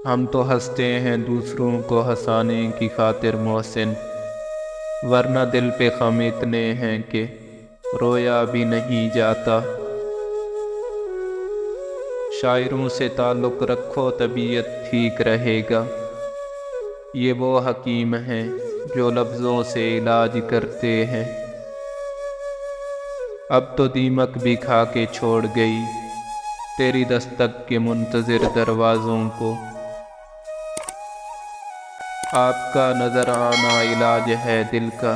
ہم تو ہنستے ہیں دوسروں کو ہنسانے کی خاطر محسن، ورنہ دل پہ غم اتنے ہیں کہ رویا بھی نہیں جاتا۔ شاعروں سے تعلق رکھو طبیعت ٹھیک رہے گا، یہ وہ حکیم ہیں جو لفظوں سے علاج کرتے ہیں۔ اب تو دیمک بھی کھا کے چھوڑ گئی تیری دستک کے منتظر دروازوں کو۔ آپ کا نظر آنا علاج ہے دل کا،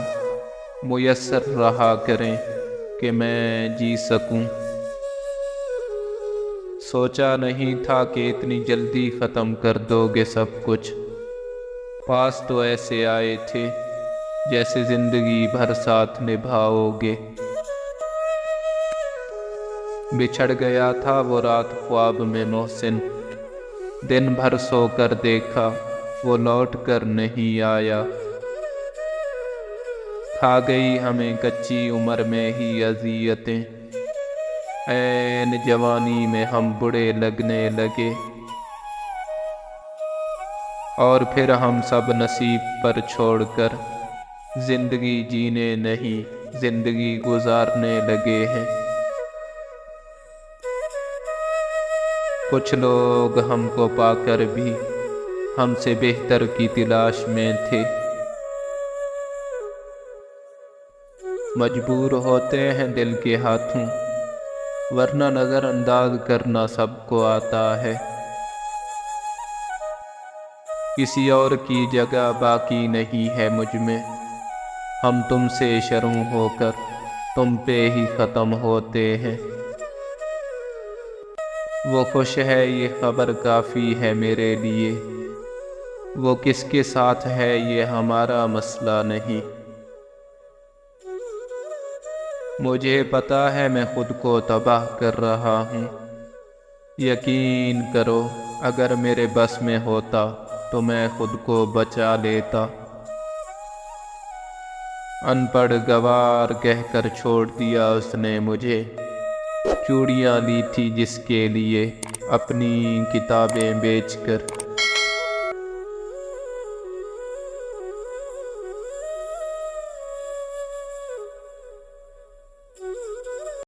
میسر رہا کریں کہ میں جی سکوں۔ سوچا نہیں تھا کہ اتنی جلدی ختم کر دو گے سب کچھ، پاس تو ایسے آئے تھے جیسے زندگی بھر ساتھ نبھاؤ گے۔ بچھڑ گیا تھا وہ رات خواب میں محسن، دن بھر سو کر دیکھا وہ لوٹ کر نہیں آیا۔ کھا گئی ہمیں کچی عمر میں ہی اذیتیں، عین جوانی میں ہم بڑے لگنے لگے، اور پھر ہم سب نصیب پر چھوڑ کر زندگی جینے نہیں زندگی گزارنے لگے ہیں۔ کچھ لوگ ہم کو پا کر بھی ہم سے بہتر کی تلاش میں تھے، مجبور ہوتے ہیں دل کے ہاتھوں، ورنہ نظر انداز کرنا سب کو آتا ہے۔ کسی اور کی جگہ باقی نہیں ہے مجھ میں، ہم تم سے شروع ہو کر تم پہ ہی ختم ہوتے ہیں۔ وہ خوش ہے یہ خبر کافی ہے میرے لیے، وہ کس کے ساتھ ہے یہ ہمارا مسئلہ نہیں۔ مجھے پتا ہے میں خود کو تباہ کر رہا ہوں، یقین کرو اگر میرے بس میں ہوتا تو میں خود کو بچا لیتا۔ ان پڑھ گوار کہہ کر چھوڑ دیا اس نے مجھے، چوڑیاں لی تھی جس کے لیے اپنی کتابیں بیچ کر۔